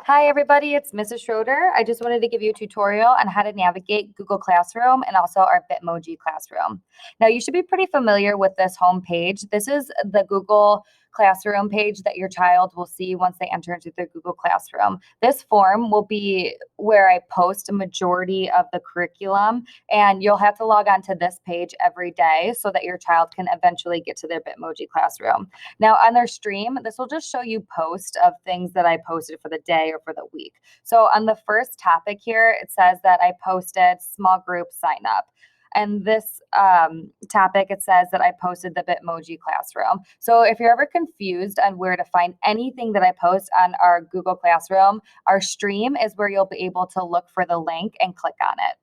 Hi everybody, it's Mrs. Schroeder. I just wanted to give you a tutorial on how to navigate Google Classroom and also our Bitmoji Classroom. Now you should be pretty familiar with this home page. This is the Google Classroom page that your child will see once they enter into the Google Classroom. This form will be where I post a majority of the curriculum, and you'll have to log on to this page every day so that your child can eventually get to their Bitmoji Classroom. Now on their stream, this will just show you posts of things that I posted for the day or for the week. So on the first topic here, it says that I posted small group sign up. And this topic, it says that I posted the Bitmoji Classroom. So if you're ever confused on where to find anything that I post on our Google Classroom, our stream is where you'll be able to look for the link and click on it.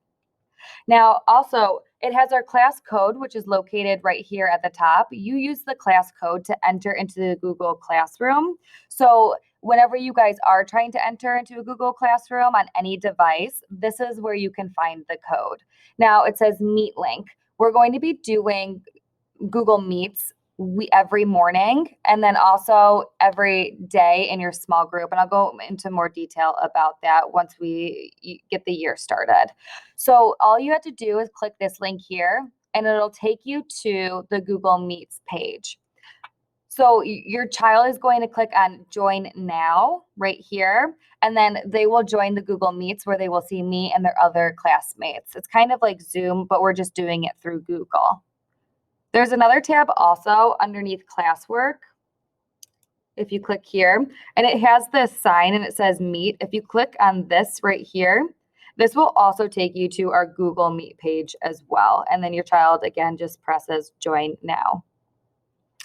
Now, also, it has our class code, which is located right here at the top. You use the class code to enter into the Google Classroom. So whenever you guys are trying to enter into a Google Classroom on any device, this is where you can find the code. Now, it says Meet link. We're going to be doing Google Meets every morning and then also every day in your small group. And I'll go into more detail about that once we get the year started. So all you have to do is click this link here and it'll take you to the Google Meets page. So your child is going to click on Join Now right here, and then they will join the Google Meets where they will see me and their other classmates. It's kind of like Zoom, but we're just doing it through Google. There's another tab also underneath classwork. If you click here, and it has this sign and it says Meet. If you click on this right here, this will also take you to our Google Meet page as well. And then your child, again, just presses Join Now.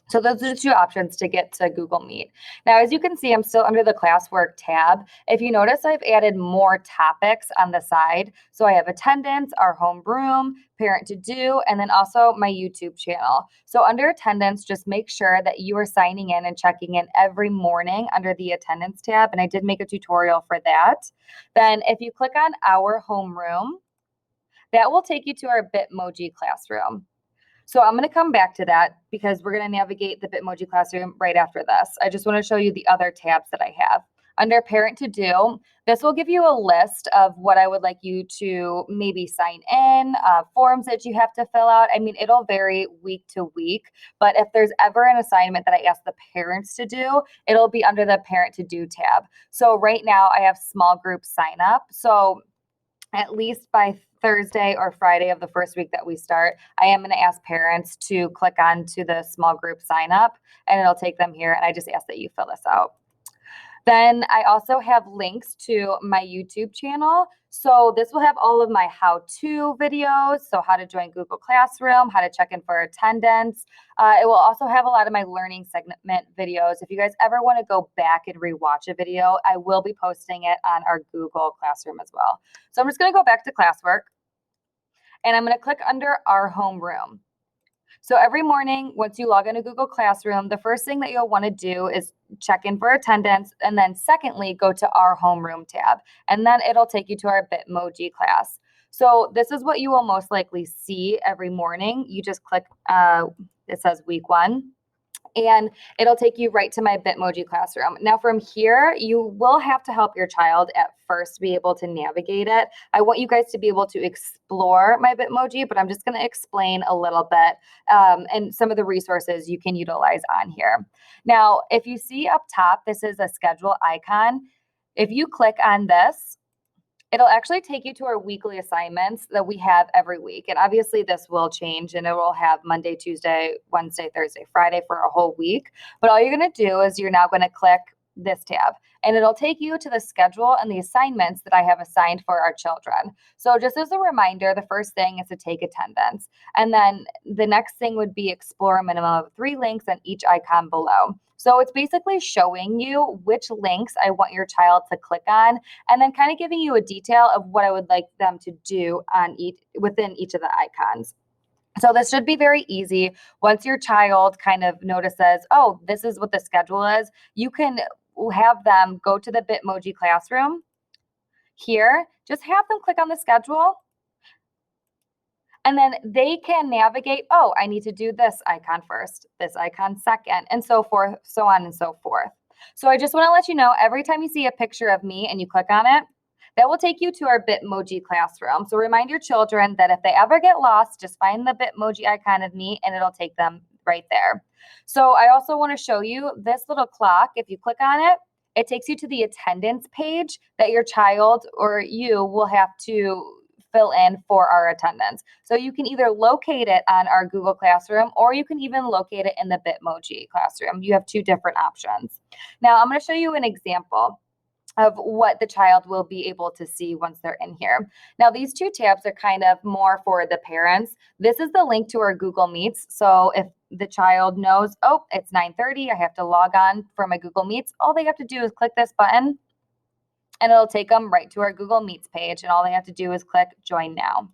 So those are the two options to get to Google Meet. Now, as you can see, I'm still under the classwork tab. If you notice, I've added more topics on the side. So I have attendance, our homeroom, parent to do, and then also my YouTube channel. So under attendance, just make sure that you are signing in and checking in every morning under the attendance tab. And I did make a tutorial for that. Then if you click on our homeroom, that will take you to our Bitmoji Classroom. So I'm going to come back to that because we're going to navigate the Bitmoji Classroom right after this. I just want to show you the other tabs that I have. Under Parent to Do, this will give you a list of what I would like you to maybe sign in, forms that you have to fill out. I mean, it'll vary week to week, but if there's ever an assignment that I ask the parents to do, it'll be under the Parent to Do tab. So right now I have small group sign up. So at least by Thursday or Friday of the first week that we start, I am going to ask parents to click on to the small group sign up and it'll take them here. And I just ask that you fill this out. Then I also have links to my YouTube channel. So this will have all of my how-to videos. So how to join Google Classroom, how to check in for attendance. It will also have a lot of my learning segment videos. If you guys ever want to go back and rewatch a video, I will be posting it on our Google Classroom as well. So I'm just going to go back to classwork and I'm going to click under our homeroom. So every morning, once you log into Google Classroom, the first thing that you'll want to do is check in for attendance. And then secondly, go to our homeroom tab. And then it'll take you to our Bitmoji class. So this is what you will most likely see every morning. You just click, it says week 1. And it'll take you right to my Bitmoji Classroom. Now from here, you will have to help your child at first to be able to navigate it. I want you guys to be able to explore my Bitmoji, but I'm just going to explain a little bit and some of the resources you can utilize on here. Now, if you see up top, this is a schedule icon. If you click on this, it'll actually take you to our weekly assignments that we have every week. And obviously this will change and it will have Monday, Tuesday, Wednesday, Thursday, Friday for a whole week. But all you're going to do is you're now going to click this tab and it'll take you to the schedule and the assignments that I have assigned for our children. So just as a reminder, the first thing is to take attendance. And then the next thing would be explore a minimum of 3 links on each icon below. So it's basically showing you which links I want your child to click on and then kind of giving you a detail of what I would like them to do on within each of the icons. So this should be very easy. Once your child kind of notices, oh, this is what the schedule is, you can have them go to the Bitmoji Classroom here. Just have them click on the schedule. And then they can navigate, oh, I need to do this icon first, this icon second, and so forth, so on and so forth. So I just want to let you know, every time you see a picture of me and you click on it, that will take you to our Bitmoji classroom. So remind your children that if they ever get lost, just find the Bitmoji icon of me and it'll take them right there. So I also want to show you this little clock. If you click on it, it takes you to the attendance page that your child or you will have to fill in for our attendance. So you can either locate it on our Google Classroom or you can even locate it in the Bitmoji classroom. You have two different options. Now I'm going to show you an example of what the child will be able to see once they're in here. Now, these two tabs are kind of more for the parents. This is the link to our Google Meets. So if the child knows, oh, it's 9:30, I have to log on for my Google Meets, all they have to do is click this button and it'll take them right to our Google Meets page. And all they have to do is click Join Now.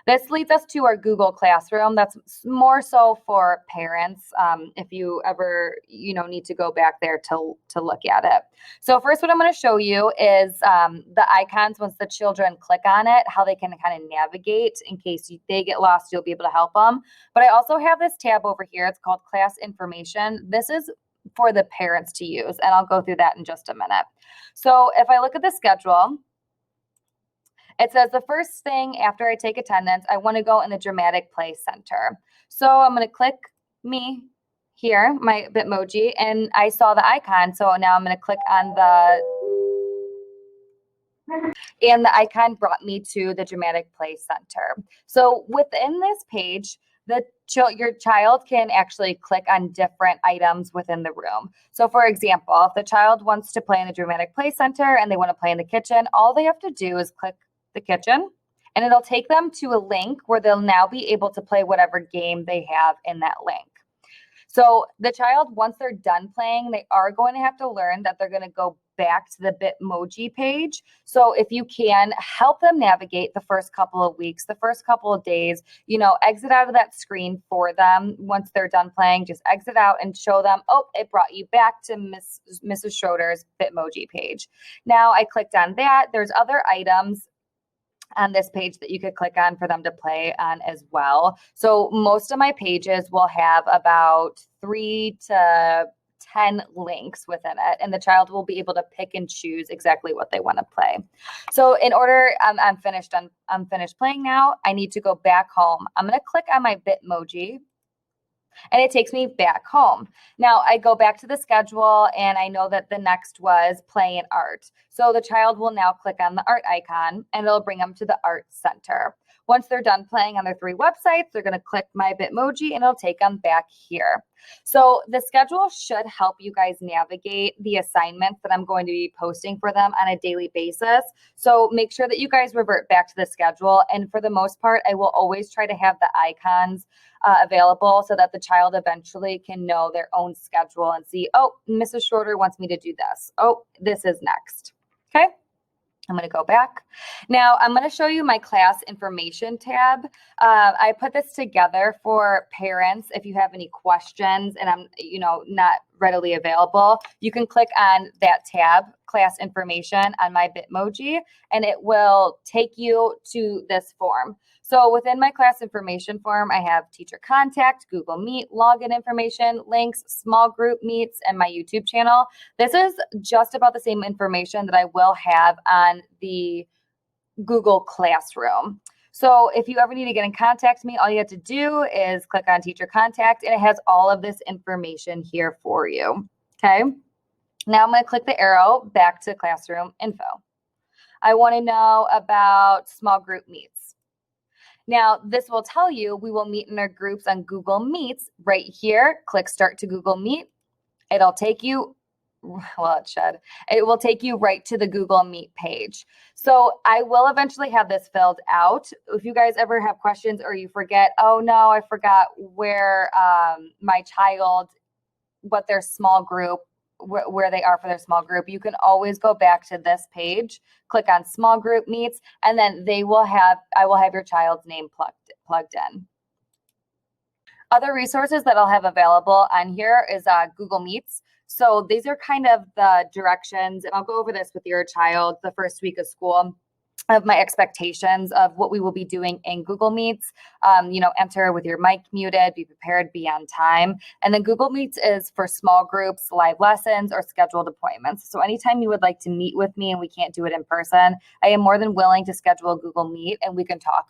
This leads us to our Google Classroom. That's more so for parents if you ever need to go back there to look at it. So first, what I'm going to show you is the icons. Once the children click on it, how they can kind of navigate in case they get lost, you'll be able to help them. But I also have this tab over here. It's called Class Information. This is for the parents to use, and I'll go through that in just a minute. So if I look at the schedule, it says the first thing after I take attendance, I want to go in the Dramatic Play Center. So I'm going to click me here, my Bitmoji, and I saw the icon. So now I'm going to click on and the icon brought me to the Dramatic Play Center. So within this page, your child can actually click on different items within the room. So for example, if the child wants to play in the Dramatic Play Center and they want to play in the kitchen, all they have to do is click the kitchen and it'll take them to a link where they'll now be able to play whatever game they have in that link. So the child, once they're done playing, they are going to have to learn that they're going to go back to the Bitmoji page. So if you can help them navigate the first couple of weeks, the first couple of days, exit out of that screen for them. Once they're done playing, just exit out and show them, oh, it brought you back to Mrs. Schroeder's Bitmoji page. Now I clicked on that. There's other items on this page that you could click on for them to play on as well. So most of my pages will have about 3 to 10 links within it, and the child will be able to pick and choose exactly what they want to play. So in order, I'm finished playing now, I need to go back home. I'm going to click on my Bitmoji and it takes me back home. Now I go back to the schedule and I know that the next was play and art. So the child will now click on the art icon and it'll bring them to the art center. Once they're done playing on their 3 websites, they're going to click my Bitmoji and it'll take them back here. So the schedule should help you guys navigate the assignments that I'm going to be posting for them on a daily basis. So make sure that you guys revert back to the schedule. And for the most part, I will always try to have the icons available so that the child eventually can know their own schedule and see, oh, Mrs. Schroeder wants me to do this. Oh, this is next. Okay. I'm going to go back. Now I'm going to show you my class information tab. I put this together for parents. If you have any questions and I'm, not readily available, you can click on that tab, class information, on my Bitmoji, and it will take you to this form. So within my class information form, I have teacher contact, Google Meet, login information, links, small group meets, and my YouTube channel. This is just about the same information that I will have on the Google Classroom. So if you ever need to get in contact with me, all you have to do is click on teacher contact and it has all of this information here for you. Okay. Now I'm going to click the arrow back to classroom info. I want to know about small group meets. Now, this will tell you we will meet in our groups on Google Meets right here. Click Start to Google Meet. It'll take you, it will take you right to the Google Meet page. So I will eventually have this filled out. If you guys ever have questions or you forget, oh no, I forgot where my child, what their small group, where they are for their small group, you can always go back to this page, click on small group meets, and then I will have your child's name plugged in. Other resources that I'll have available on here is Google Meets. So these are kind of the directions, and I'll go over this with your child the first week of school. of my expectations of what we will be doing in Google Meets. Enter with your mic muted, be prepared, be on time. And then Google Meets is for small groups, live lessons, or scheduled appointments. So anytime you would like to meet with me and we can't do it in person, I am more than willing to schedule a Google Meet and we can talk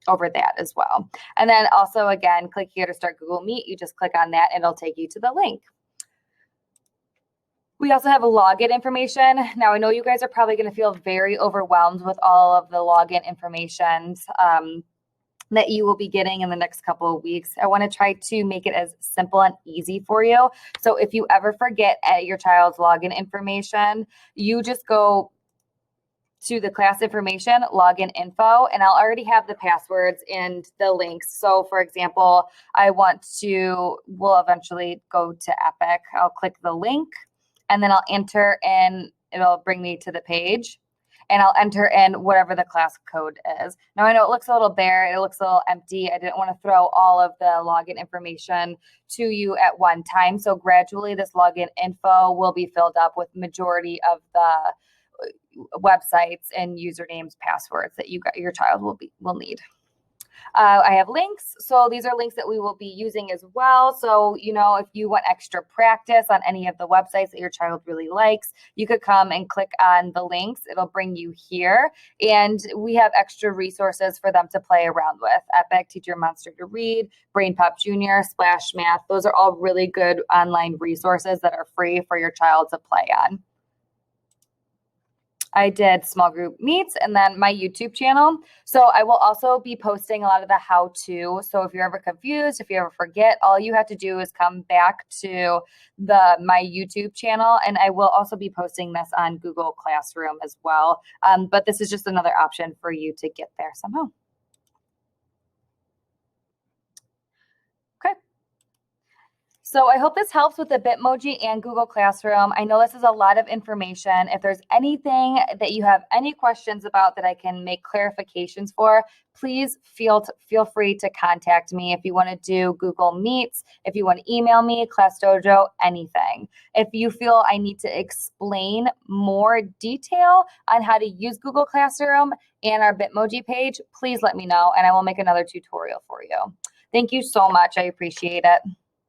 over that as well. And then also, again, click here to start Google Meet. You just click on that and it'll take you to the link. We also have a login information. Now, I know you guys are probably going to feel very overwhelmed with all of the login information that you will be getting in the next couple of weeks. I want to try to make it as simple and easy for you. So if you ever forget your child's login information, you just go to the class information, login info, and I'll already have the passwords and the links. So for example, we'll eventually go to Epic. I'll click the link. And then I'll enter in, it'll bring me to the page, and I'll enter in whatever the class code is. Now, I know it looks a little bare, it looks a little empty. I didn't want to throw all of the login information to you at one time. So gradually this login info will be filled up with majority of the websites and usernames, passwords that your child will need. I have links. So these are links that we will be using as well. So, if you want extra practice on any of the websites that your child really likes, you could come and click on the links. It'll bring you here. And we have extra resources for them to play around with. Epic, Teach Your Monster to Read, Brain Pop Junior, Splash Math. Those are all really good online resources that are free for your child to play on. I did small group meets and then my YouTube channel. So I will also be posting a lot of the how-to. So if you're ever confused, if you ever forget, all you have to do is come back to my YouTube channel. And I will also be posting this on Google Classroom as well. But this is just another option for you to get there somehow. Okay. So I hope this helps with the Bitmoji and Google Classroom. I know this is a lot of information. If there's anything that you have any questions about that I can make clarifications for, please feel free to contact me. If you want to do Google Meets, if you want to email me, Class Dojo, anything. If you feel I need to explain more detail on how to use Google Classroom and our Bitmoji page, please let me know and I will make another tutorial for you. Thank you so much. I appreciate it.